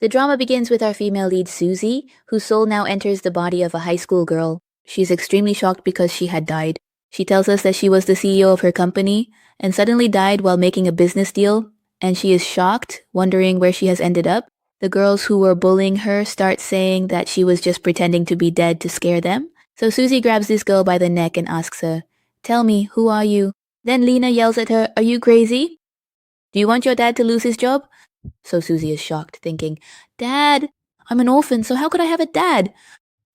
The drama begins with our female lead Susie, whose soul now enters the body of a high school girl. She's extremely shocked because she had died. She tells us that she was the CEO of her company and suddenly died while making a business deal, and she is shocked, wondering where she has ended up. The girls who were bullying her start saying that she was just pretending to be dead to scare them. So Susie grabs this girl by the neck and asks her, "Tell me, who are you?" Then Lena yells at her, "Are you crazy? Do you want your dad to lose his job?" So Susie is shocked, thinking, "Dad, I'm an orphan, so how could I have a dad?"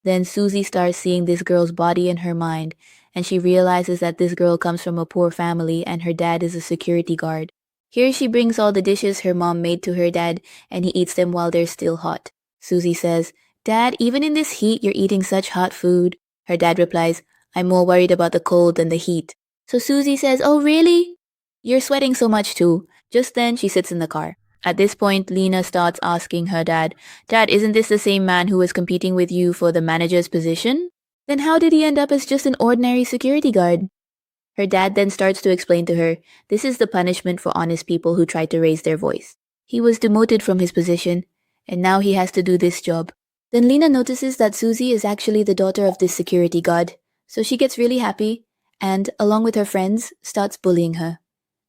Then Susie starts seeing this girl's body in her mind, and she realizes that this girl comes from a poor family and her dad is a security guard. Here she brings all the dishes her mom made to her dad, and he eats them while they're still hot. Susie says, "Dad, even in this heat, you're eating such hot food." Her dad replies, "I'm more worried about the cold than the heat." So Susie says, "Oh, really? You're sweating so much too." Just then, she sits in the car. At this point, Lena starts asking her dad, "Dad, isn't this the same man who was competing with you for the manager's position? Then how did he end up as just an ordinary security guard?" Her dad then starts to explain to her, this is the punishment for honest people who try to raise their voice. He was demoted from his position, and now he has to do this job. Then Lena notices that Susie is actually the daughter of this security guard, so she gets really happy and, along with her friends, starts bullying her.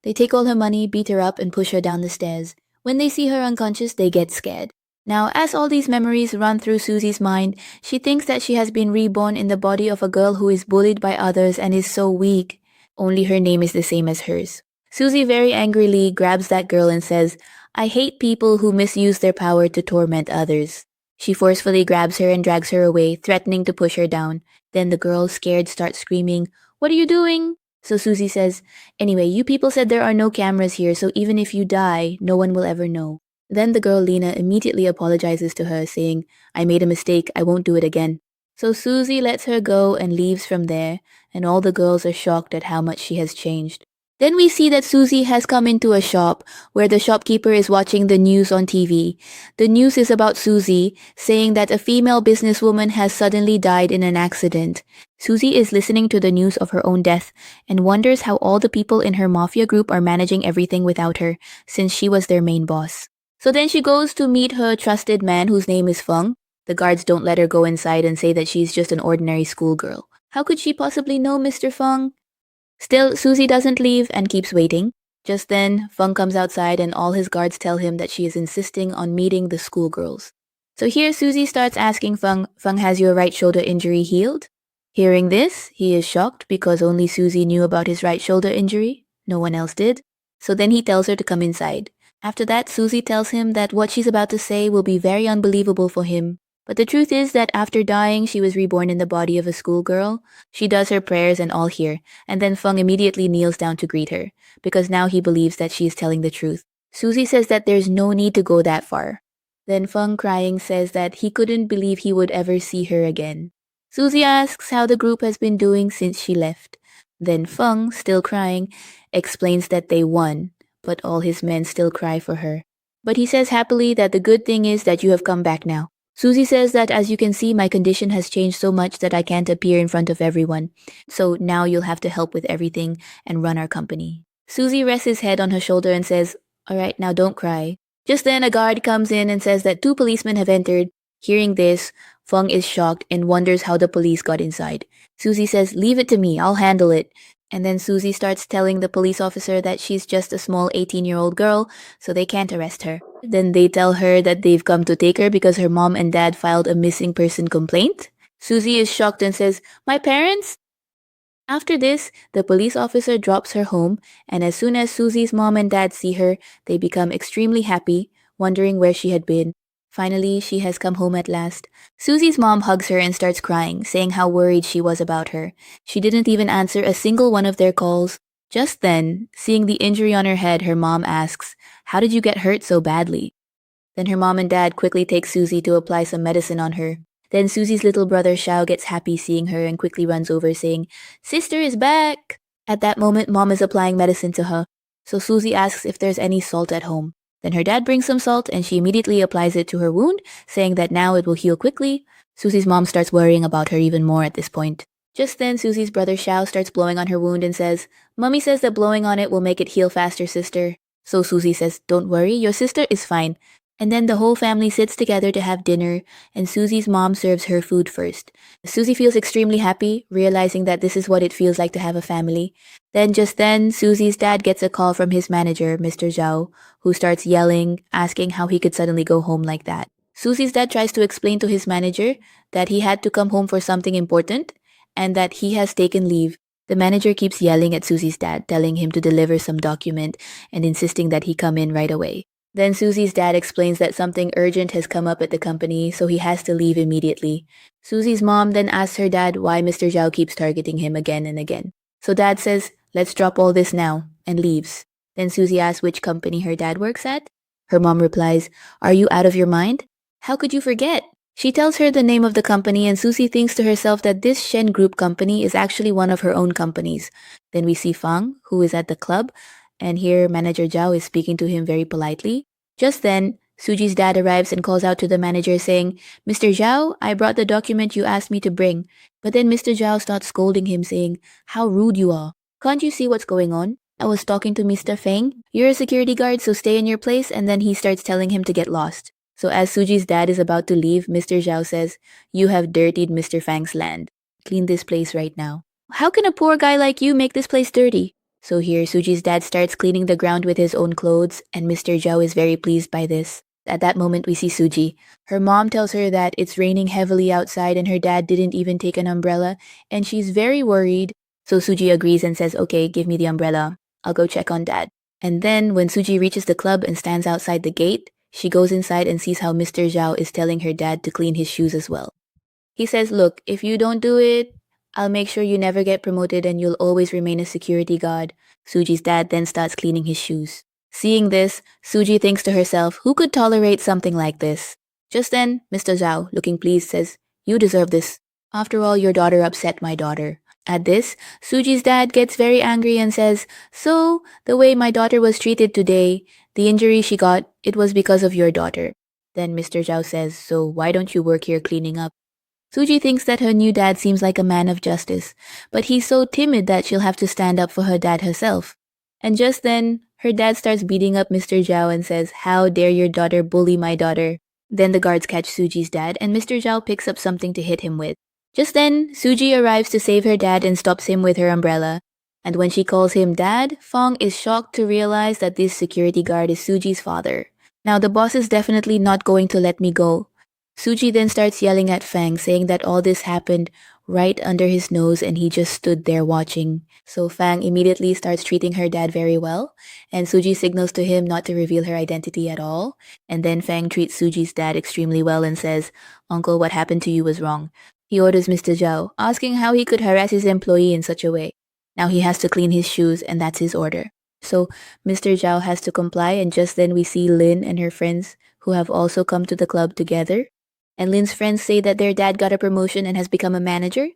They take all her money, beat her up, and push her down the stairs. When they see her unconscious, they get scared. Now, as all these memories run through Susie's mind, she thinks that she has been reborn in the body of a girl who is bullied by others and is so weak. Only her name is the same as hers. Susie very angrily grabs that girl and says, "I hate people who misuse their power to torment others." She forcefully grabs her and drags her away, threatening to push her down. Then the girl, scared, starts screaming, "What are you doing?" So Susie says, "Anyway, you people said there are no cameras here, so even if you die, no one will ever know." Then the girl Lena immediately apologizes to her, saying, "I made a mistake, I won't do it again." So Susie lets her go and leaves from there, and all the girls are shocked at how much she has changed. Then we see that Susie has come into a shop where the shopkeeper is watching the news on TV. The news is about Susie, saying that a female businesswoman has suddenly died in an accident. Susie is listening to the news of her own death and wonders how all the people in her mafia group are managing everything without her, since she was their main boss. So then she goes to meet her trusted man whose name is Feng. The guards don't let her go inside and say that she's just an ordinary schoolgirl. How could she possibly know Mr. Feng? Still, Susie doesn't leave and keeps waiting. Just then, Feng comes outside and all his guards tell him that she is insisting on meeting the schoolgirls. So here Susie starts asking Feng, "Feng, has your right shoulder injury healed?" Hearing this, he is shocked because only Susie knew about his right shoulder injury. No one else did. So then he tells her to come inside. After that, Susie tells him that what she's about to say will be very unbelievable for him. But the truth is that after dying, she was reborn in the body of a schoolgirl. She does her prayers and all here, and then Feng immediately kneels down to greet her, because now he believes that she is telling the truth. Susie says that there's no need to go that far. Then Feng, crying, says that he couldn't believe he would ever see her again. Susie asks how the group has been doing since she left. Then Feng, still crying, explains that they won, but all his men still cry for her. But he says happily that the good thing is that you have come back now. Susie says that as you can see, my condition has changed so much that I can't appear in front of everyone. So now you'll have to help with everything and run our company. Susie rests his head on her shoulder and says, "All right, now don't cry." Just then a guard comes in and says that 2 policemen have entered. Hearing this, Feng is shocked and wonders how the police got inside. Susie says, "Leave it to me, I'll handle it." And then Susie starts telling the police officer that she's just a small 18-year-old girl, so they can't arrest her. Then they tell her that they've come to take her because her mom and dad filed a missing person complaint. Susie is shocked and says, "My parents?" After this, the police officer drops her home, and as soon as Susie's mom and dad see her, they become extremely happy, wondering where she had been. Finally, she has come home at last. Susie's mom hugs her and starts crying, saying how worried she was about her. She didn't even answer a single one of their calls. Just then, seeing the injury on her head, her mom asks, "How did you get hurt so badly?" Then her mom and dad quickly take Susie to apply some medicine on her. Then Susie's little brother Xiao gets happy seeing her and quickly runs over saying, "Sister is back!" At that moment, mom is applying medicine to her. So Susie asks if there's any salt at home. Then her dad brings some salt and she immediately applies it to her wound, saying that now it will heal quickly. Susie's mom starts worrying about her even more at this point. Just then, Susie's brother Xiao starts blowing on her wound and says, "Mummy says that blowing on it will make it heal faster, sister." So Susie says, "Don't worry, your sister is fine. And then the whole family sits together to have dinner, and Susie's mom serves her food first. Susie feels extremely happy, realizing that this is what it feels like to have a family. Just then, Susie's dad gets a call from his manager, Mr. Zhao, who starts yelling, asking how he could suddenly go home like that. Susie's dad tries to explain to his manager that he had to come home for something important and that he has taken leave. The manager keeps yelling at Susie's dad, telling him to deliver some document and insisting that he come in right away. Then Susie's dad explains that something urgent has come up at the company, so he has to leave immediately. Susie's mom then asks her dad why Mr. Zhao keeps targeting him again and again. So dad says, let's drop all this now, and leaves. Then Susie asks which company her dad works at. Her mom replies, are you out of your mind? How could you forget? She tells her the name of the company, and Susie thinks to herself that this Shen Group company is actually one of her own companies. Then we see Fang, who is at the club, and here manager Zhao is speaking to him very politely. Just then, Suji's dad arrives and calls out to the manager saying, Mr. Zhao, I brought the document you asked me to bring. But then Mr. Zhao starts scolding him saying, how rude you are. Can't you see what's going on? I was talking to Mr. Feng. You're a security guard, so stay in your place. And then he starts telling him to get lost. So as Suji's dad is about to leave, Mr. Zhao says, you have dirtied Mr. Fang's land. Clean this place right now. How can a poor guy like you make this place dirty? So here, Suji's dad starts cleaning the ground with his own clothes, and Mr. Zhao is very pleased by this. At that moment, we see Suji. Her mom tells her that it's raining heavily outside and her dad didn't even take an umbrella, and she's very worried. So Suji agrees and says, okay, give me the umbrella. I'll go check on dad. And then, when Suji reaches the club and stands outside the gate, she goes inside and sees how Mr. Zhao is telling her dad to clean his shoes as well. He says, look, if you don't do it, I'll make sure you never get promoted and you'll always remain a security guard. Suji's dad then starts cleaning his shoes. Seeing this, Suji thinks to herself, who could tolerate something like this? Just then, Mr. Zhao, looking pleased, says, you deserve this. After all, your daughter upset my daughter. At this, Suji's dad gets very angry and says, so, the way my daughter was treated today, the injury she got, it was because of your daughter. Then Mr. Zhao says, so why don't you work here cleaning up? Suji thinks that her new dad seems like a man of justice, but he's so timid that she'll have to stand up for her dad herself. And just then, her dad starts beating up Mr. Zhao and says, how dare your daughter bully my daughter? Then the guards catch Suji's dad and Mr. Zhao picks up something to hit him with. Just then, Suji arrives to save her dad and stops him with her umbrella. And when she calls him dad, Fong is shocked to realize that this security guard is Suji's father. Now the boss is definitely not going to let me go. Suji then starts yelling at Fang, saying that all this happened right under his nose and he just stood there watching. So Fang immediately starts treating her dad very well, and Suji signals to him not to reveal her identity at all. And then Fang treats Suji's dad extremely well and says, Uncle, what happened to you was wrong. He orders Mr. Zhao, asking how he could harass his employee in such a way. Now he has to clean his shoes, and that's his order. So Mr. Zhao has to comply, and just then we see Lin and her friends who have also come to the club together. And Lin's friends say that their dad got a promotion and has become a manager,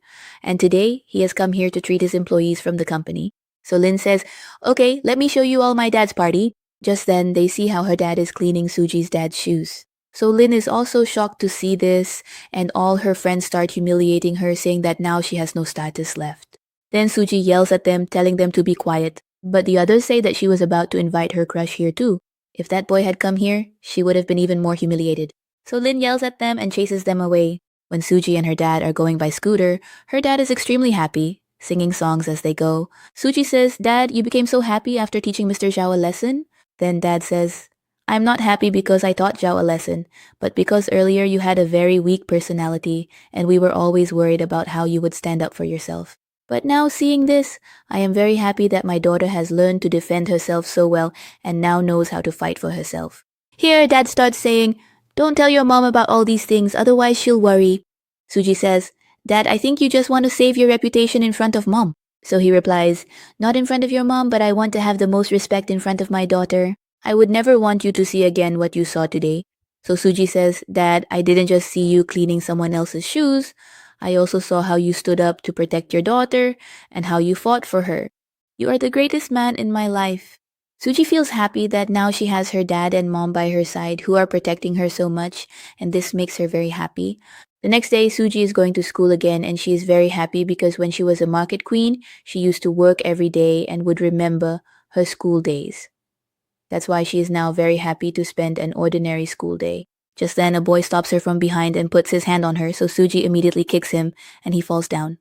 and today he has come here to treat his employees from the company. So Lin says, okay, let me show you all my dad's party. Just then, they see how her dad is cleaning Suji's dad's shoes. So Lin is also shocked to see this, and all her friends start humiliating her, saying that now she has no status left. Then Suji yells at them, telling them to be quiet, but the others say that she was about to invite her crush here too. If that boy had come here, she would have been even more humiliated. So Lin yells at them and chases them away. When Suji and her dad are going by scooter, her dad is extremely happy, singing songs as they go. Suji says, Dad, you became so happy after teaching Mr. Zhao a lesson? Then Dad says, I'm not happy because I taught Zhao a lesson, but because earlier you had a very weak personality and we were always worried about how you would stand up for yourself. But now seeing this, I am very happy that my daughter has learned to defend herself so well and now knows how to fight for herself. Here, Dad starts saying, don't tell your mom about all these things, otherwise she'll worry. Suji says, Dad, I think you just want to save your reputation in front of mom. So he replies, not in front of your mom, but I want to have the most respect in front of my daughter. I would never want you to see again what you saw today. So Suji says, Dad, I didn't just see you cleaning someone else's shoes. I also saw how you stood up to protect your daughter and how you fought for her. You are the greatest man in my life. Suji feels happy that now she has her dad and mom by her side who are protecting her so much, and this makes her very happy. The next day, Suji is going to school again, and she is very happy because when she was a market queen, she used to work every day and would remember her school days. That's why she is now very happy to spend an ordinary school day. Just then, a boy stops her from behind and puts his hand on her, so Suji immediately kicks him and he falls down.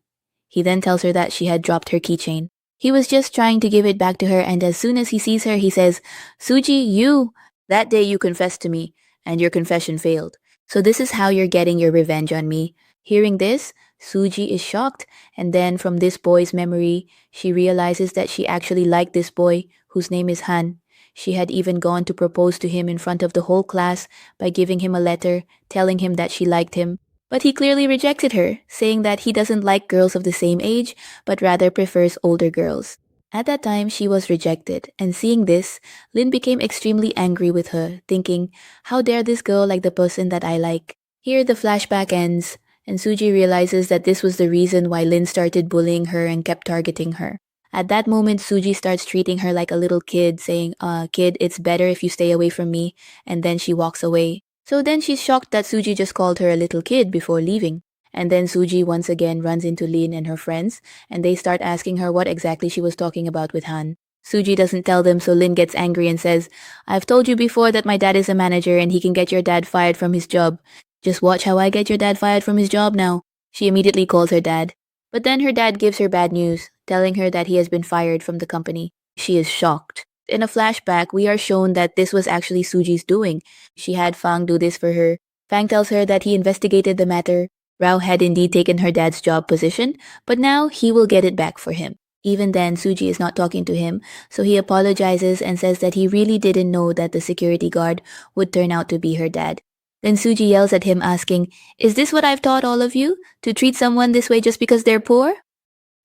He then tells her that she had dropped her keychain. He was just trying to give it back to her, and as soon as he sees her, he says, Suji, you! That day you confessed to me, and your confession failed. So this is how you're getting your revenge on me. Hearing this, Suji is shocked, and then from this boy's memory, she realizes that she actually liked this boy, whose name is Han. She had even gone to propose to him in front of the whole class by giving him a letter telling him that she liked him. But he clearly rejected her, saying that he doesn't like girls of the same age, but rather prefers older girls. At that time, she was rejected, and seeing this, Lin became extremely angry with her, thinking, how dare this girl like the person that I like? Here, the flashback ends, and Suji realizes that this was the reason why Lin started bullying her and kept targeting her. At that moment, Suji starts treating her like a little kid, saying, kid, it's better if you stay away from me, and then she walks away. So then she's shocked that Suji just called her a little kid before leaving. And then Suji once again runs into Lin and her friends, and they start asking her what exactly she was talking about with Han. Suji doesn't tell them, so Lin gets angry and says, I've told you before that my dad is a manager and he can get your dad fired from his job. Just watch how I get your dad fired from his job now. She immediately calls her dad. But then her dad gives her bad news, telling her that he has been fired from the company. She is shocked. In a flashback, we are shown that this was actually Suji's doing. She had Fang do this for her. Fang tells her that he investigated the matter. Rao had indeed taken her dad's job position, but now he will get it back for him. Even then, Suji is not talking to him, so he apologizes and says that he really didn't know that the security guard would turn out to be her dad. Then Suji yells at him asking, Is this what I've taught all of you? To treat someone this way just because they're poor?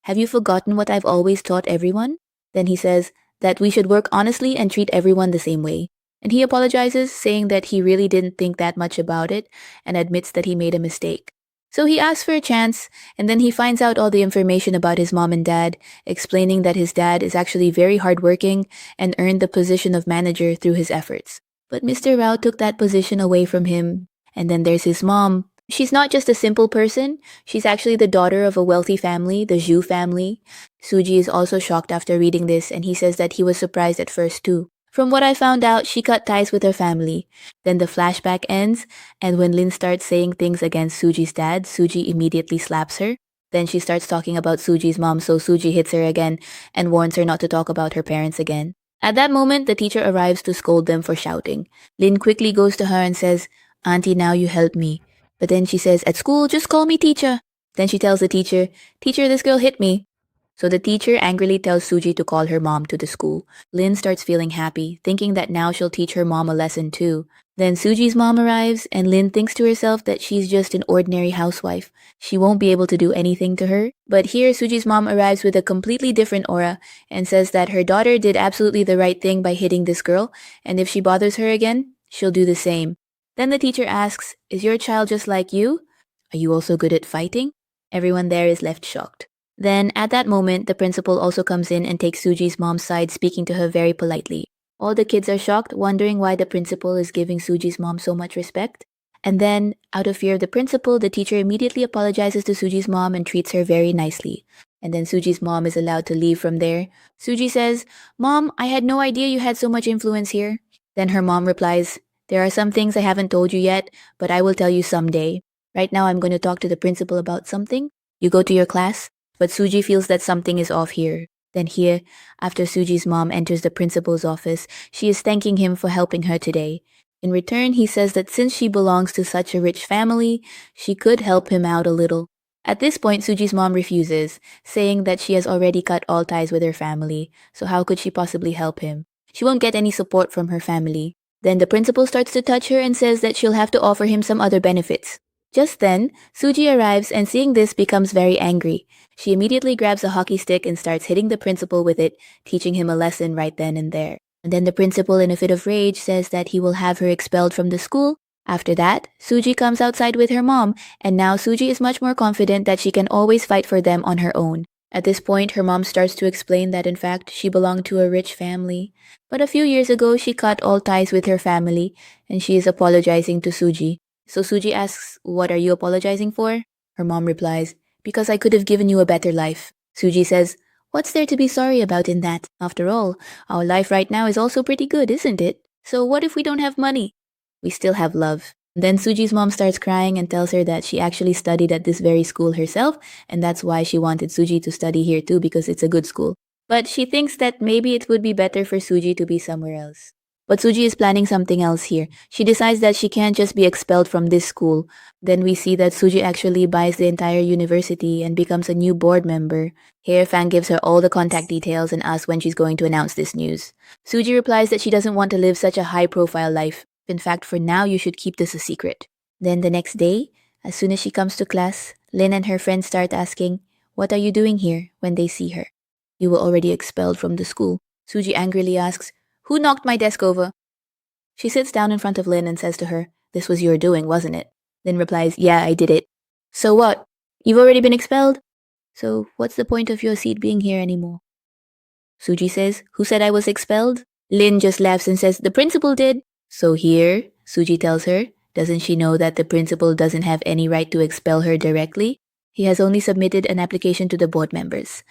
Have you forgotten what I've always taught everyone? Then he says that we should work honestly and treat everyone the same way. And he apologizes, saying that he really didn't think that much about it and admits that he made a mistake. So he asks for a chance, and then he finds out all the information about his mom and dad, explaining that his dad is actually very hardworking and earned the position of manager through his efforts. But Mr. Rao took that position away from him. And then there's his mom. She's not just a simple person, she's actually the daughter of a wealthy family, the Zhu family. Suji is also shocked after reading this, and he says that he was surprised at first too. From what I found out, she cut ties with her family. Then the flashback ends, and when Lin starts saying things against Suji's dad, Suji immediately slaps her. Then she starts talking about Suji's mom, so Suji hits her again and warns her not to talk about her parents again. At that moment, the teacher arrives to scold them for shouting. Lin quickly goes to her and says, Auntie, now you help me. But then she says, at school, just call me teacher. Then she tells the teacher, Teacher, this girl hit me. So the teacher angrily tells Suji to call her mom to the school. Lin starts feeling happy, thinking that now she'll teach her mom a lesson too. Then Suji's mom arrives, and Lin thinks to herself that she's just an ordinary housewife. She won't be able to do anything to her. But here, Suji's mom arrives with a completely different aura and says that her daughter did absolutely the right thing by hitting this girl, and if she bothers her again, she'll do the same. Then the teacher asks, Is your child just like you? Are you also good at fighting? Everyone there is left shocked. Then, at that moment, the principal also comes in and takes Suji's mom's side, speaking to her very politely. All the kids are shocked, wondering why the principal is giving Suji's mom so much respect. And then, out of fear of the principal, the teacher immediately apologizes to Suji's mom and treats her very nicely. And then Suji's mom is allowed to leave from there. Suji says, Mom, I had no idea you had so much influence here. Then her mom replies, There are some things I haven't told you yet, but I will tell you someday. Right now, I'm going to talk to the principal about something. You go to your class. But Suji feels that something is off here. Then here, after Suji's mom enters the principal's office, she is thanking him for helping her today. In return, he says that since she belongs to such a rich family, she could help him out a little. At this point, Suji's mom refuses, saying that she has already cut all ties with her family, so how could she possibly help him? She won't get any support from her family. Then the principal starts to touch her and says that she'll have to offer him some other benefits. Just then, Suji arrives and seeing this becomes very angry. She immediately grabs a hockey stick and starts hitting the principal with it, teaching him a lesson right then and there. And then the principal, in a fit of rage, says that he will have her expelled from the school. After that, Suji comes outside with her mom, and now Suji is much more confident that she can always fight for them on her own. At this point, her mom starts to explain that in fact, she belonged to a rich family. But a few years ago, she cut all ties with her family, and she is apologizing to Suji. So Suji asks, What are you apologizing for? Her mom replies, Because I could have given you a better life. Suji says, What's there to be sorry about in that? After all, our life right now is also pretty good, isn't it? So what if we don't have money? We still have love. Then Suji's mom starts crying and tells her that she actually studied at this very school herself, and that's why she wanted Suji to study here too because it's a good school. But she thinks that maybe it would be better for Suji to be somewhere else. But Suji is planning something else here. She decides that she can't just be expelled from this school. Then we see that Suji actually buys the entire university and becomes a new board member. Here, Fang gives her all the contact details and asks when she's going to announce this news. Suji replies that she doesn't want to live such a high-profile life. In fact, for now, you should keep this a secret. Then the next day, as soon as she comes to class, Lin and her friends start asking, "What are you doing here?" when they see her. "You were already expelled from the school." Suji angrily asks, "Who knocked my desk over?" She sits down in front of Lin and says to her, "This was your doing, wasn't it?" Lin replies, "Yeah, I did it." "So what? You've already been expelled? So what's the point of your seat being here anymore?" Suji says, "Who said I was expelled?" Lin just laughs and says, "The principal did." So here, Suji tells her, doesn't she know that the principal doesn't have any right to expel her directly? He has only submitted an application to the board members.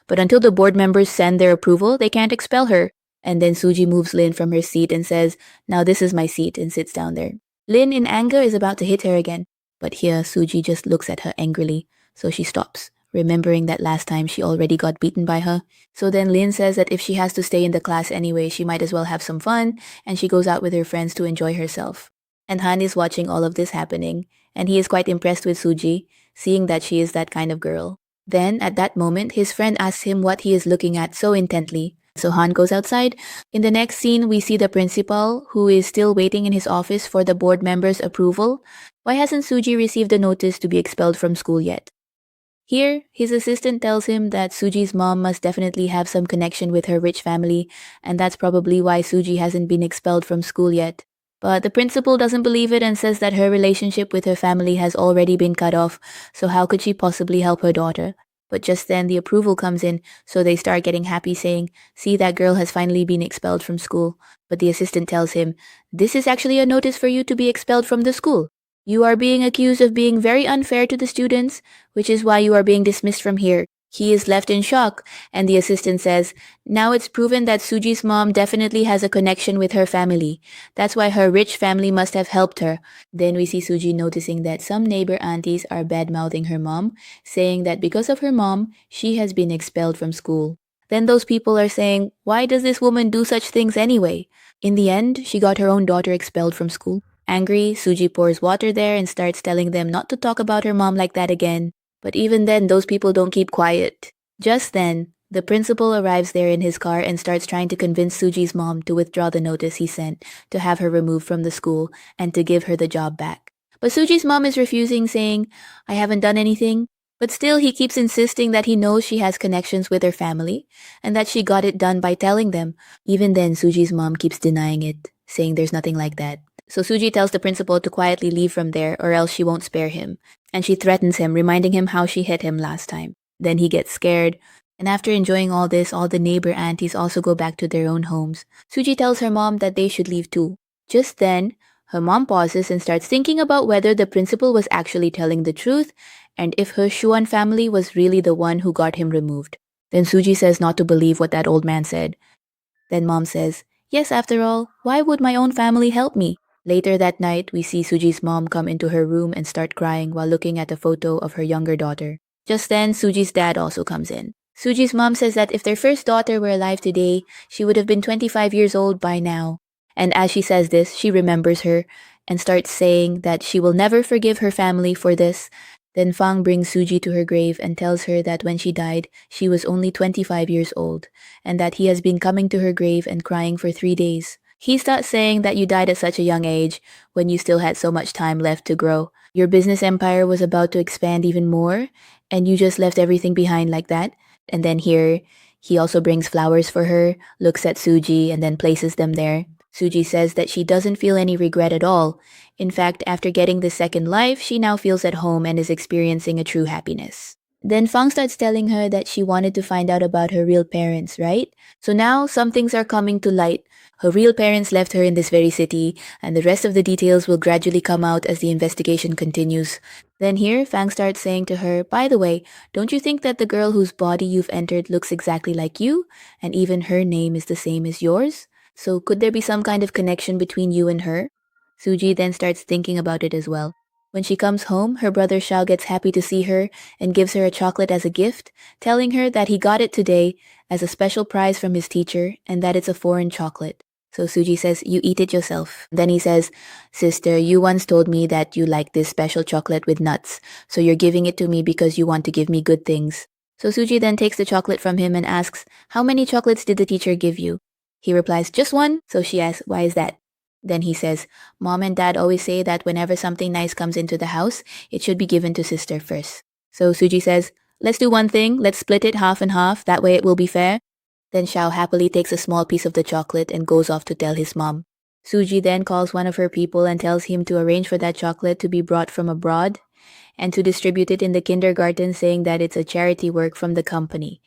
But until the board members send their approval, they can't expel her. And then Suji moves Lin from her seat and says, "Now this is my seat," and sits down there. Lin, in anger, is about to hit her again. But here, Suji just looks at her angrily, so she stops, remembering that last time she already got beaten by her. So then Lin says that if she has to stay in the class anyway, she might as well have some fun, and she goes out with her friends to enjoy herself. And Han is watching all of this happening, and he is quite impressed with Suji, seeing that she is that kind of girl. Then, at that moment, his friend asks him what he is looking at so intently. So Han goes outside. In the next scene, we see the principal, who is still waiting in his office for the board members' approval. Why hasn't Suji received a notice to be expelled from school yet? Here, his assistant tells him that Suji's mom must definitely have some connection with her rich family, and that's probably why Suji hasn't been expelled from school yet. But the principal doesn't believe it and says that her relationship with her family has already been cut off, so how could she possibly help her daughter? But just then the approval comes in, so they start getting happy saying, "See, that girl has finally been expelled from school." But the assistant tells him, "This is actually a notice for you to be expelled from the school. You are being accused of being very unfair to the students, which is why you are being dismissed from here." He is left in shock, and the assistant says, "Now it's proven that Suji's mom definitely has a connection with her family. That's why her rich family must have helped her." Then we see Suji noticing that some neighbor aunties are bad-mouthing her mom, saying that because of her mom, she has been expelled from school. Then those people are saying, "Why does this woman do such things anyway?" In the end, she got her own daughter expelled from school. Angry, Suji pours water there and starts telling them not to talk about her mom like that again. But even then, those people don't keep quiet. Just then, the principal arrives there in his car and starts trying to convince Suji's mom to withdraw the notice he sent to have her removed from the school and to give her the job back. But Suji's mom is refusing, saying, "I haven't done anything." But still, he keeps insisting that he knows she has connections with her family and that she got it done by telling them. Even then, Suji's mom keeps denying it, saying there's nothing like that. So Suji tells the principal to quietly leave from there or else she won't spare him. And she threatens him, reminding him how she hit him last time. Then he gets scared. And after enjoying all this, all the neighbor aunties also go back to their own homes. Suji tells her mom that they should leave too. Just then, her mom pauses and starts thinking about whether the principal was actually telling the truth and if her Shuan family was really the one who got him removed. Then Suji says not to believe what that old man said. Then mom says, "Yes, after all, why would my own family help me?" Later that night, we see Suji's mom come into her room and start crying while looking at a photo of her younger daughter. Just then, Suji's dad also comes in. Suji's mom says that if their first daughter were alive today, she would have been 25 years old by now. And as she says this, she remembers her and starts saying that she will never forgive her family for this. Then Fang brings Suji to her grave and tells her that when she died, she was only 25 years old, and that he has been coming to her grave and crying for 3 days. He starts saying that you died at such a young age, when you still had so much time left to grow. Your business empire was about to expand even more, and you just left everything behind like that. And then here, he also brings flowers for her, looks at Suji, and then places them there. Suji says that she doesn't feel any regret at all. In fact, after getting the second life, she now feels at home and is experiencing a true happiness. Then Fang starts telling her that she wanted to find out about her real parents, right? So now some things are coming to light. Her real parents left her in this very city, and the rest of the details will gradually come out as the investigation continues. Then here, Fang starts saying to her, by the way, don't you think that the girl whose body you've entered looks exactly like you? And even her name is the same as yours? So could there be some kind of connection between you and her? Suji then starts thinking about it as well. When she comes home, her brother Xiao gets happy to see her and gives her a chocolate as a gift, telling her that he got it today as a special prize from his teacher and that it's a foreign chocolate. So Suji says, you eat it yourself. Then he says, sister, you once told me that you like this special chocolate with nuts, so you're giving it to me because you want to give me good things. So Suji then takes the chocolate from him and asks, how many chocolates did the teacher give you? He replies, just one. So she asks, why is that? Then he says, Mom and Dad always say that whenever something nice comes into the house, it should be given to sister first. So Suji says, let's do one thing, let's split it half and half, that way it will be fair. Then Xiao happily takes a small piece of the chocolate and goes off to tell his mom. Suji then calls one of her people and tells him to arrange for that chocolate to be brought from abroad and to distribute it in the kindergarten, saying that it's a charity work from the company.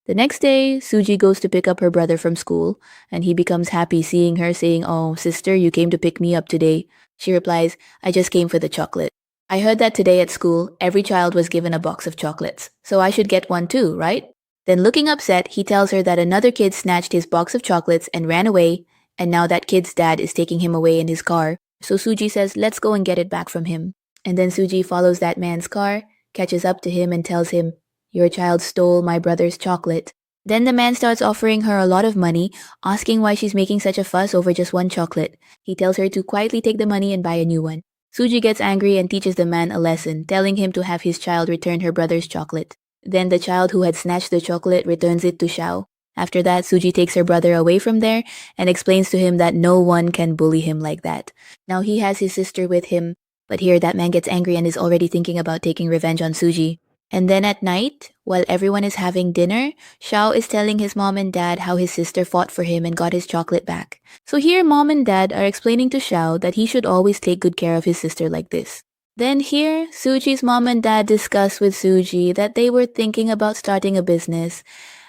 The next day, Suji goes to pick up her brother from school, and he becomes happy seeing her, saying, oh, sister, you came to pick me up today. She replies, I just came for the chocolate. I heard that today at school, every child was given a box of chocolates, so I should get one too, right? Then looking upset, he tells her that another kid snatched his box of chocolates and ran away, and now that kid's dad is taking him away in his car. So Suji says, let's go and get it back from him. And then Suji follows that man's car, catches up to him and tells him, your child stole my brother's chocolate. Then the man starts offering her a lot of money, asking why she's making such a fuss over just one chocolate. He tells her to quietly take the money and buy a new one. Suji gets angry and teaches the man a lesson, telling him to have his child return her brother's chocolate. Then the child who had snatched the chocolate returns it to Xiao. After that, Suji takes her brother away from there and explains to him that no one can bully him like that. Now he has his sister with him, but here that man gets angry and is already thinking about taking revenge on Suji. And then at night, while everyone is having dinner, Xiao is telling his mom and dad how his sister fought for him and got his chocolate back. So here mom and dad are explaining to Xiao that he should always take good care of his sister like this. Then here, Suji's mom and dad discuss with Suji that they were thinking about starting a business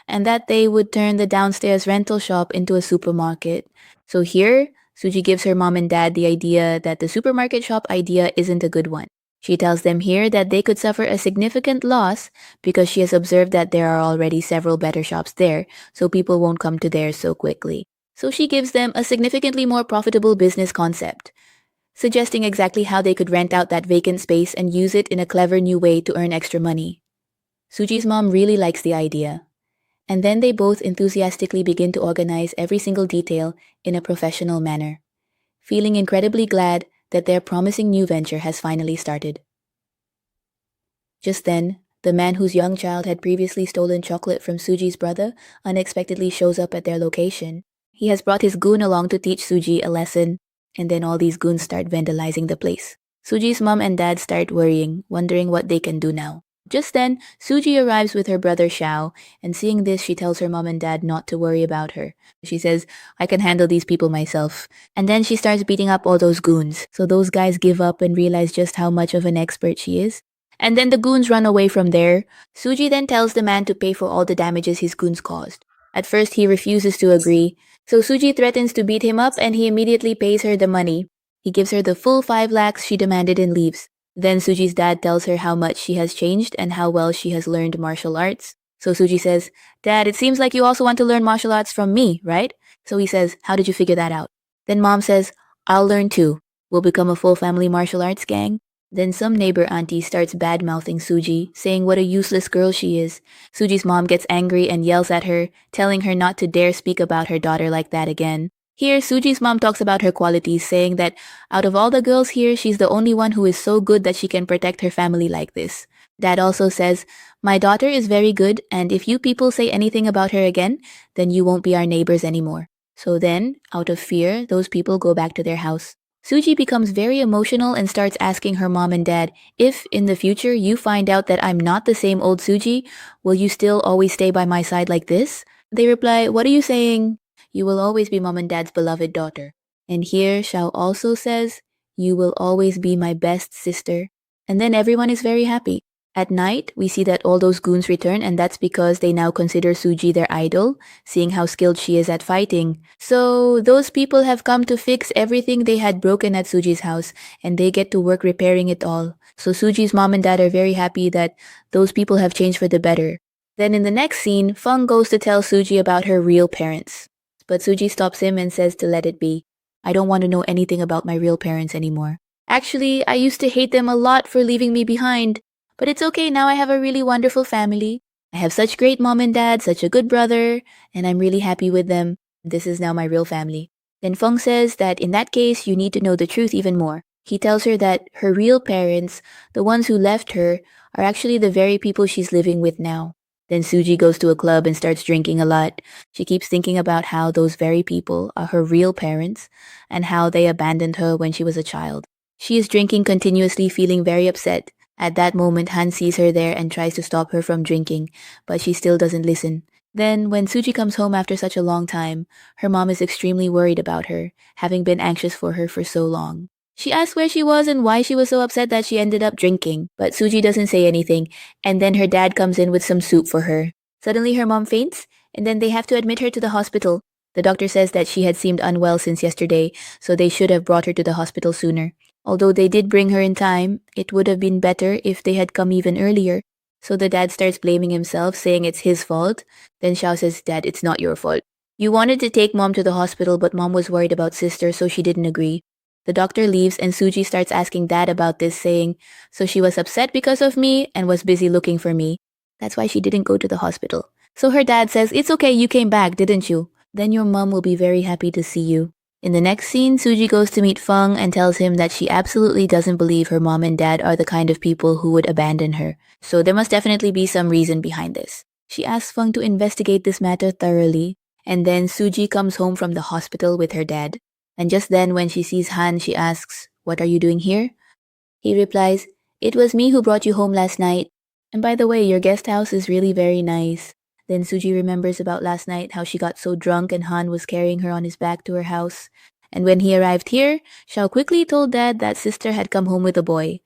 and that they would turn the downstairs rental shop into a supermarket. So here, Suji gives her mom and dad the idea that the supermarket shop idea isn't a good one. She tells them here that they could suffer a significant loss because she has observed that there are already several better shops there, so people won't come to theirs so quickly. So she gives them a significantly more profitable business concept, suggesting exactly how they could rent out that vacant space and use it in a clever new way to earn extra money. Suji's mom really likes the idea. And then they both enthusiastically begin to organize every single detail in a professional manner, feeling incredibly glad that their promising new venture has finally started. Just then, the man whose young child had previously stolen chocolate from Suji's brother unexpectedly shows up at their location. He has brought his goon along to teach Suji a lesson, and then all these goons start vandalizing the place. Suji's mom and dad start worrying, wondering what they can do now. Just then, Suji arrives with her brother Xiao, and seeing this, she tells her mom and dad not to worry about her. She says, I can handle these people myself. And then she starts beating up all those goons. So those guys give up and realize just how much of an expert she is. And then the goons run away from there. Suji then tells the man to pay for all the damages his goons caused. At first, he refuses to agree. So Suji threatens to beat him up and he immediately pays her the money. He gives her the full 5 lakhs she demanded and leaves. Then Suji's dad tells her how much she has changed and how well she has learned martial arts. So Suji says, Dad, it seems like you also want to learn martial arts from me, right? So he says, how did you figure that out? Then mom says, I'll learn too. We'll become a full family martial arts gang. Then some neighbor auntie starts bad-mouthing Suji, saying what a useless girl she is. Suji's mom gets angry and yells at her, telling her not to dare speak about her daughter like that again. Here, Suji's mom talks about her qualities, saying that out of all the girls here, she's the only one who is so good that she can protect her family like this. Dad also says, my daughter is very good, and if you people say anything about her again, then you won't be our neighbors anymore. So then, out of fear, those people go back to their house. Suji becomes very emotional and starts asking her mom and dad, if in the future you find out that I'm not the same old Suji, will you still always stay by my side like this? They reply, what are you saying? You will always be mom and dad's beloved daughter. And here Xiao also says, you will always be my best sister. And then everyone is very happy. At night, we see that all those goons return, and that's because they now consider Suji their idol, seeing how skilled she is at fighting. So, those people have come to fix everything they had broken at Suji's house, and they get to work repairing it all. So, Suji's mom and dad are very happy that those people have changed for the better. Then, in the next scene, Feng goes to tell Suji about her real parents. But Suji stops him and says to let it be. I don't want to know anything about my real parents anymore. Actually, I used to hate them a lot for leaving me behind. But it's okay, now I have a really wonderful family. I have such great mom and dad, such a good brother, and I'm really happy with them. This is now my real family. Then Feng says that in that case, you need to know the truth even more. He tells her that her real parents, the ones who left her, are actually the very people she's living with now. Then Suji goes to a club and starts drinking a lot. She keeps thinking about how those very people are her real parents and how they abandoned her when she was a child. She is drinking continuously, feeling very upset. At that moment, Han sees her there and tries to stop her from drinking, but she still doesn't listen. Then, when Suji comes home after such a long time, her mom is extremely worried about her, having been anxious for her for so long. She asks where she was and why she was so upset that she ended up drinking, but Suji doesn't say anything, and then her dad comes in with some soup for her. Suddenly, her mom faints, and then they have to admit her to the hospital. The doctor says that she had seemed unwell since yesterday, so they should have brought her to the hospital sooner. Although they did bring her in time, it would have been better if they had come even earlier. So the dad starts blaming himself, saying it's his fault. Then Xiao says, Dad, it's not your fault. You wanted to take mom to the hospital, but mom was worried about sister, so she didn't agree. The doctor leaves and Suji starts asking dad about this, saying, so she was upset because of me and was busy looking for me. That's why she didn't go to the hospital. So her dad says, it's okay, you came back, didn't you? Then your mom will be very happy to see you. In the next scene, Suji goes to meet Feng and tells him that she absolutely doesn't believe her mom and dad are the kind of people who would abandon her. So there must definitely be some reason behind this. She asks Feng to investigate this matter thoroughly, and then Suji comes home from the hospital with her dad. And just then when she sees Han, she asks, what are you doing here? He replies, it was me who brought you home last night. And by the way, your guest house is really very nice. Then Suji remembers about last night, how she got so drunk and Han was carrying her on his back to her house. And when he arrived here, Xiao quickly told Dad that sister had come home with a boy.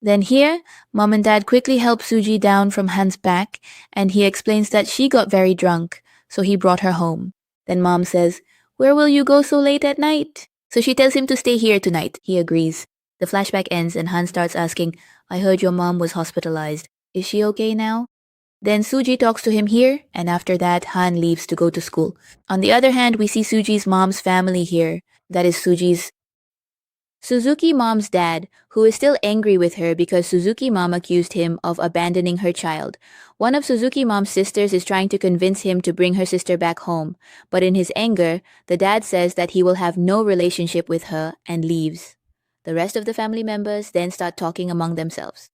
Then here, Mom and Dad quickly help Suji down from Han's back, and he explains that she got very drunk, so he brought her home. Then Mom says, where will you go so late at night? So she tells him to stay here tonight. He agrees. The flashback ends and Han starts asking, I heard your mom was hospitalized. Is she okay now? Then Suji talks to him here, and after that, Han leaves to go to school. On the other hand, we see Suji's mom's family here. That is Suzuki mom's dad, who is still angry with her because Suzuki mom accused him of abandoning her child. One of Suzuki mom's sisters is trying to convince him to bring her sister back home, but in his anger, the dad says that he will have no relationship with her and leaves. The rest of the family members then start talking among themselves.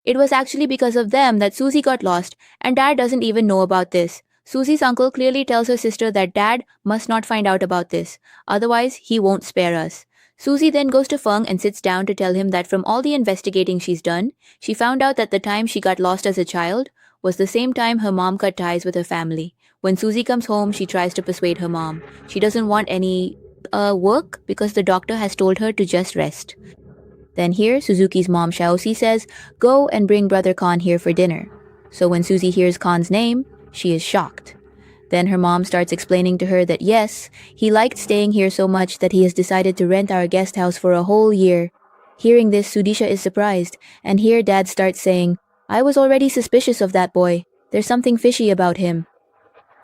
It was actually because of them that Susie got lost, and Dad doesn't even know about this. Susie's uncle clearly tells her sister that Dad must not find out about this, otherwise he won't spare us. Susie then goes to Feng and sits down to tell him that from all the investigating she's done, she found out that the time she got lost as a child was the same time her mom cut ties with her family. When Susie comes home, she tries to persuade her mom. She doesn't want any work because the doctor has told her to just rest. Then here, Suzuki's mom Shaoxi says, go and bring brother Khan here for dinner. So when Suzy hears Khan's name, she is shocked. Then her mom starts explaining to her that yes, he liked staying here so much that he has decided to rent our guest house for a whole year. Hearing this, Sudisha is surprised, and here Dad starts saying, I was already suspicious of that boy. There's something fishy about him.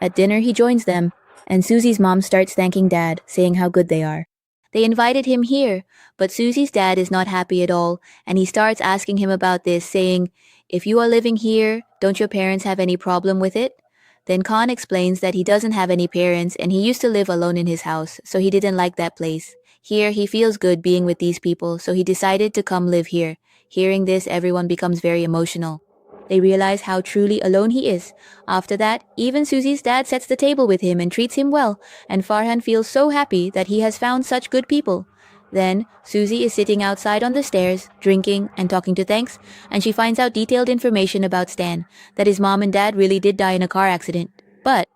At dinner, he joins them, and Susie's mom starts thanking Dad, saying how good they are. They invited him here, but Susie's dad is not happy at all, and he starts asking him about this, saying, if you are living here, don't your parents have any problem with it? Then Khan explains that he doesn't have any parents and he used to live alone in his house, so he didn't like that place. Here, he feels good being with these people, so he decided to come live here. Hearing this, everyone becomes very emotional. They realize how truly alone he is. After that, even Susie's dad sets the table with him and treats him well, and Farhan feels so happy that he has found such good people. Then, Susie is sitting outside on the stairs, drinking and talking to Thanks, and she finds out detailed information about Stan, that his mom and dad really did die in a car accident. But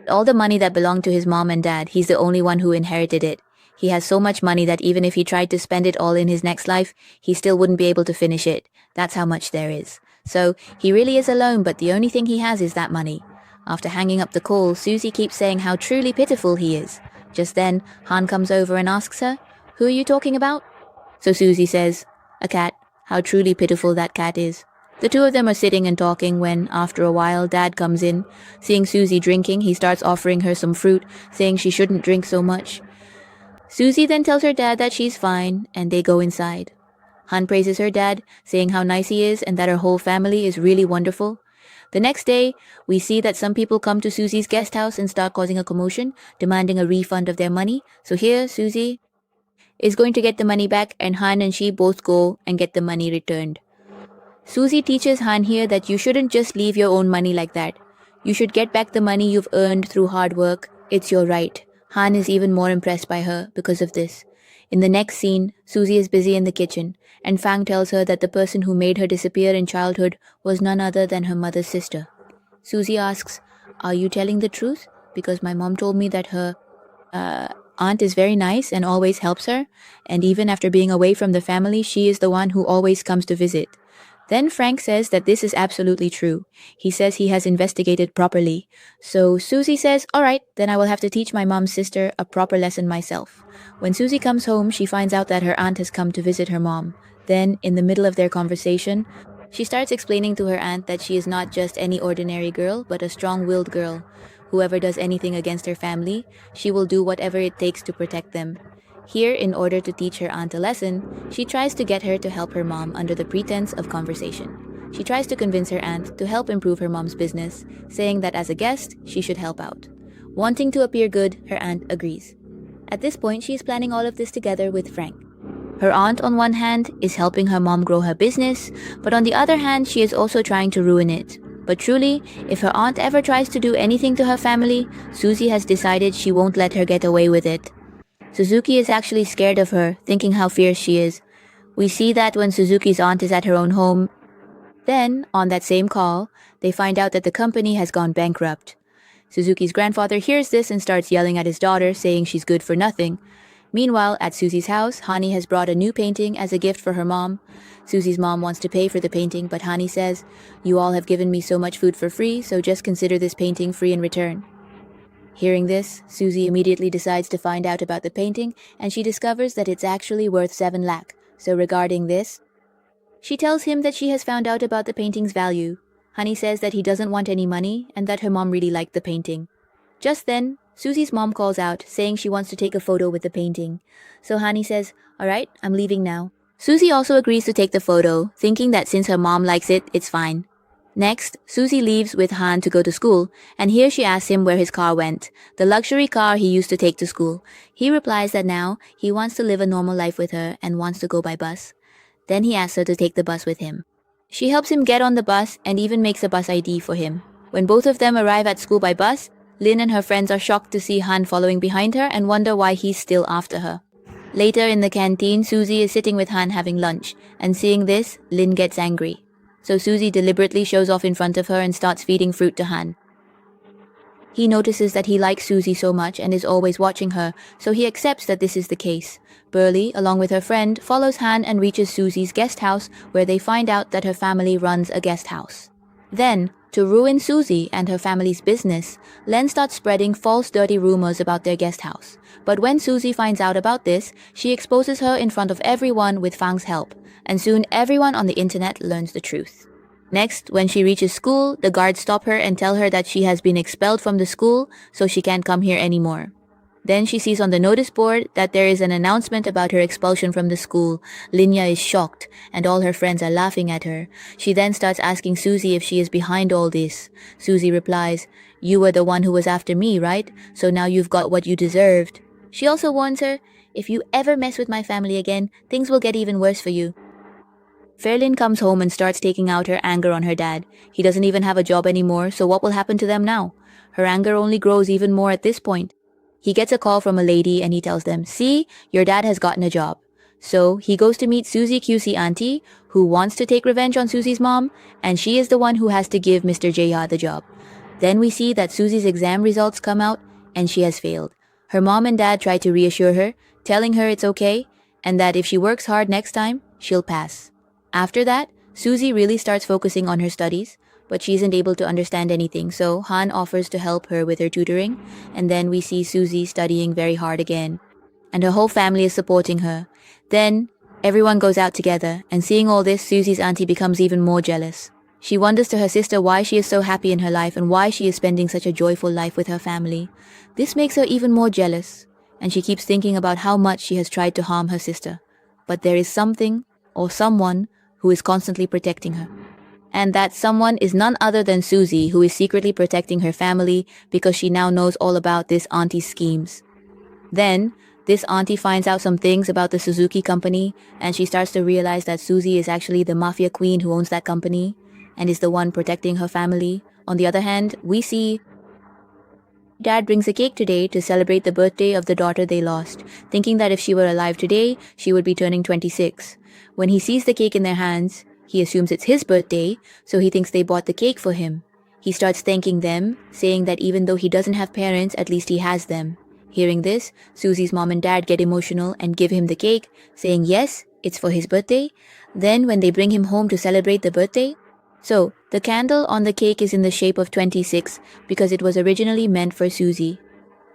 all the money that belonged to his mom and dad, he's the only one who inherited it. He has so much money that even if he tried to spend it all in his next life, he still wouldn't be able to finish it. That's how much there is. So he really is alone, but the only thing he has is that money. After hanging up the call, Susie keeps saying how truly pitiful he is. Just then, Han comes over and asks her, "Who are you talking about?" So Susie says, "A cat. How truly pitiful that cat is." The two of them are sitting and talking when, after a while, Dad comes in. Seeing Susie drinking, he starts offering her some fruit, saying she shouldn't drink so much. Susie then tells her dad that she's fine, and they go inside. Han praises her dad, saying how nice he is and that her whole family is really wonderful. The next day, we see that some people come to Susie's guest house and start causing a commotion, demanding a refund of their money. So here, Susie is going to get the money back, and Han and she both go and get the money returned. Susie teaches Han here that you shouldn't just leave your own money like that. You should get back the money you've earned through hard work. It's your right. Han is even more impressed by her because of this. In the next scene, Susie is busy in the kitchen, and Fang tells her that the person who made her disappear in childhood was none other than her mother's sister. Susie asks, "Are you telling the truth? Because my mom told me that her aunt is very nice and always helps her, and even after being away from the family, she is the one who always comes to visit." Then Frank says that this is absolutely true. He says he has investigated properly. So Susie says, "All right, then I will have to teach my mom's sister a proper lesson myself." When Susie comes home, she finds out that her aunt has come to visit her mom. Then, in the middle of their conversation, she starts explaining to her aunt that she is not just any ordinary girl, but a strong-willed girl. Whoever does anything against her family, she will do whatever it takes to protect them. Here, in order to teach her aunt a lesson, she tries to get her to help her mom under the pretense of conversation. She tries to convince her aunt to help improve her mom's business, saying that as a guest, she should help out. Wanting to appear good, her aunt agrees. At this point, she is planning all of this together with Frank. Her aunt, on one hand, is helping her mom grow her business, but on the other hand, she is also trying to ruin it. But truly, if her aunt ever tries to do anything to her family, Susie has decided she won't let her get away with it. Suzuki is actually scared of her, thinking how fierce she is. We see that when Suzuki's aunt is at her own home. Then, on that same call, they find out that the company has gone bankrupt. Suzuki's grandfather hears this and starts yelling at his daughter, saying she's good for nothing. Meanwhile, at Susie's house, Hani has brought a new painting as a gift for her mom. Susie's mom wants to pay for the painting, but Hani says, "You all have given me so much food for free, so just consider this painting free in return." Hearing this, Susie immediately decides to find out about the painting, and she discovers that it's actually worth 7 lakh. So regarding this, she tells him that she has found out about the painting's value. Honey says that he doesn't want any money and that her mom really liked the painting. Just then, Susie's mom calls out, saying she wants to take a photo with the painting. So Hani says, "All right, I'm leaving now." Susie also agrees to take the photo, thinking that since her mom likes it, it's fine. Next, Susie leaves with Han to go to school, and here she asks him where his car went, the luxury car he used to take to school. He replies that now he wants to live a normal life with her and wants to go by bus. Then he asks her to take the bus with him. She helps him get on the bus and even makes a bus ID for him. When both of them arrive at school by bus, Lin and her friends are shocked to see Han following behind her and wonder why he's still after her. Later in the canteen, Susie is sitting with Han having lunch, and seeing this, Lin gets angry. So Susie deliberately shows off in front of her and starts feeding fruit to Han. He notices that he likes Susie so much and is always watching her, so he accepts that this is the case. Burley, along with her friend, follows Han and reaches Susie's guest house, where they find out that her family runs a guest house. Then, to ruin Susie and her family's business, Len starts spreading false dirty rumors about their guest house. But when Susie finds out about this, she exposes her in front of everyone with Fang's help, and soon everyone on the internet learns the truth. Next, when she reaches school, the guards stop her and tell her that she has been expelled from the school, so she can't come here anymore. Then she sees on the notice board that there is an announcement about her expulsion from the school. Linya is shocked, and all her friends are laughing at her. She then starts asking Susie if she is behind all this. Susie replies, "You were the one who was after me, right? So now you've got what you deserved." She also warns her, "If you ever mess with my family again, things will get even worse for you." Fairlin comes home and starts taking out her anger on her dad. He doesn't even have a job anymore, so what will happen to them now? Her anger only grows even more at this point. He gets a call from a lady and he tells them, "See, your dad has gotten a job." So he goes to meet Susie QC auntie, who wants to take revenge on Susie's mom, and she is the one who has to give Mr. Jaya the job. Then we see that Susie's exam results come out and she has failed. Her mom and dad try to reassure her, telling her it's okay, and that if she works hard next time, she'll pass. After that, Suzy really starts focusing on her studies, but she isn't able to understand anything, so Han offers to help her with her tutoring, and then we see Suzy studying very hard again, and her whole family is supporting her. Then, everyone goes out together, and seeing all this, Suzy's auntie becomes even more jealous. She wonders to her sister why she is so happy in her life and why she is spending such a joyful life with her family. This makes her even more jealous, and she keeps thinking about how much she has tried to harm her sister. But there is something, or someone, who is constantly protecting her. And that someone is none other than Suzy, who is secretly protecting her family because she now knows all about this auntie's schemes. Then, this auntie finds out some things about the Suzuki company, and she starts to realize that Suzy is actually the mafia queen who owns that company and is the one protecting her family. On the other hand, we see Dad brings a cake today to celebrate the birthday of the daughter they lost, thinking that if she were alive today, she would be turning 26. When he sees the cake in their hands, he assumes it's his birthday, so he thinks they bought the cake for him. He starts thanking them, saying that even though he doesn't have parents, at least he has them. Hearing this, Suzy's mom and dad get emotional and give him the cake, saying yes, it's for his birthday. Then when they bring him home to celebrate the birthday, so the candle on the cake is in the shape of 26 because it was originally meant for Suzy.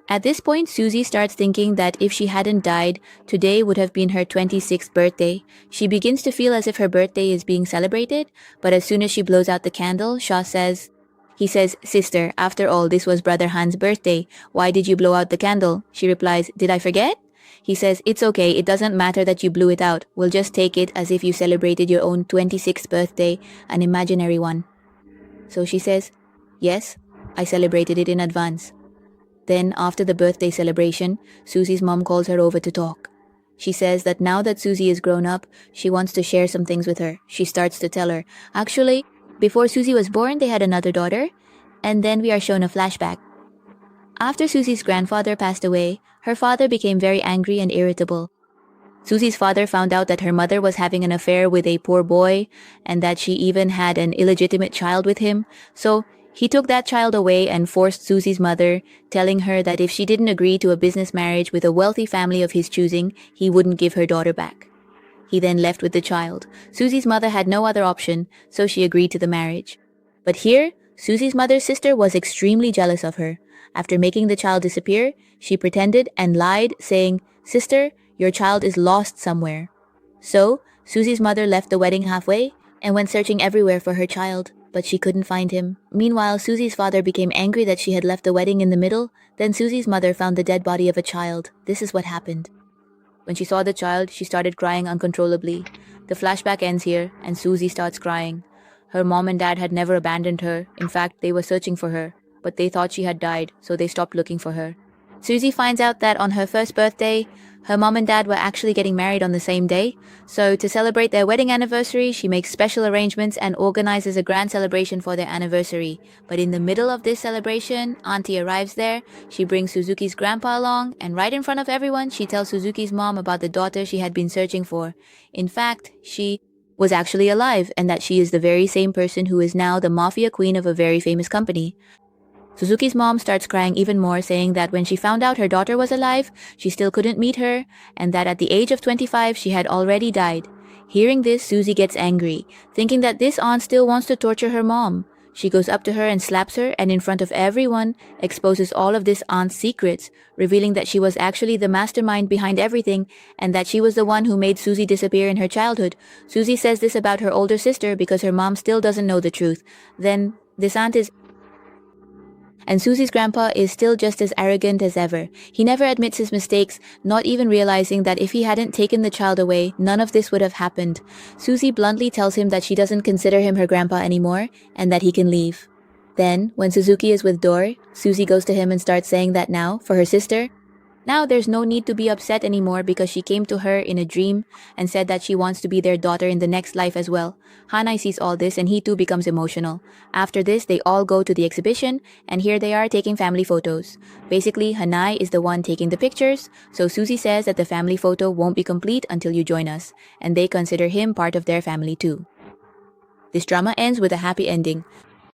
At this point, Suzy starts thinking that if she hadn't died, today would have been her 26th birthday. She begins to feel as if her birthday is being celebrated, but as soon as she blows out the candle, he says, "Sister, after all, this was Brother Han's birthday. Why did you blow out the candle?" She replies, "Did I forget?" He says, "It's okay, it doesn't matter that you blew it out. We'll just take it as if you celebrated your own 26th birthday, an imaginary one." So she says, "Yes, I celebrated it in advance." Then, after the birthday celebration, Suzy's mom calls her over to talk. She says that now that Suzy is grown up, she wants to share some things with her. She starts to tell her, actually, before Suzy was born, they had another daughter, and then we are shown a flashback. After Suzy's grandfather passed away, her father became very angry and irritable. Suzy's father found out that her mother was having an affair with a poor boy, and that she even had an illegitimate child with him, so he took that child away and forced Suzy's mother, telling her that if she didn't agree to a business marriage with a wealthy family of his choosing, he wouldn't give her daughter back. He then left with the child. Suzy's mother had no other option, so she agreed to the marriage. But here, Suzy's mother's sister was extremely jealous of her. After making the child disappear, she pretended and lied, saying, "Sister, your child is lost somewhere." So, Suzy's mother left the wedding halfway and went searching everywhere for her child, but she couldn't find him. Meanwhile, Suzy's father became angry that she had left the wedding in the middle. Then Suzy's mother found the dead body of a child. This is what happened. When she saw the child, she started crying uncontrollably. The flashback ends here, and Suzy starts crying. Her mom and dad had never abandoned her. In fact, they were searching for her, but they thought she had died, so they stopped looking for her. Suzy finds out that on her first birthday, her mom and dad were actually getting married on the same day, so to celebrate their wedding anniversary, she makes special arrangements and organizes a grand celebration for their anniversary. But in the middle of this celebration, Auntie arrives there, she brings Suzuki's grandpa along, and right in front of everyone, she tells Suzuki's mom about the daughter she had been searching for. In fact, she was actually alive, and that she is the very same person who is now the mafia queen of a very famous company. Suzuki's mom starts crying even more, saying that when she found out her daughter was alive, she still couldn't meet her, and that at the age of 25, she had already died. Hearing this, Suzy gets angry, thinking that this aunt still wants to torture her mom. She goes up to her and slaps her, and in front of everyone, exposes all of this aunt's secrets, revealing that she was actually the mastermind behind everything, and that she was the one who made Suzy disappear in her childhood. Suzy says this about her older sister because her mom still doesn't know the truth. Then, this aunt is... And Suzy's grandpa is still just as arrogant as ever. He never admits his mistakes, not even realizing that if he hadn't taken the child away, none of this would have happened. Suzy bluntly tells him that she doesn't consider him her grandpa anymore, and that he can leave. Then, when Suzuki is with Dor, Suzy goes to him and starts saying that now, for her sister, now there's no need to be upset anymore because she came to her in a dream and said that she wants to be their daughter in the next life as well. Hanai sees all this and he too becomes emotional. After this, they all go to the exhibition and here they are taking family photos. Basically, Hanai is the one taking the pictures, so Suzy says that the family photo won't be complete until you join us, and they consider him part of their family too. This drama ends with a happy ending.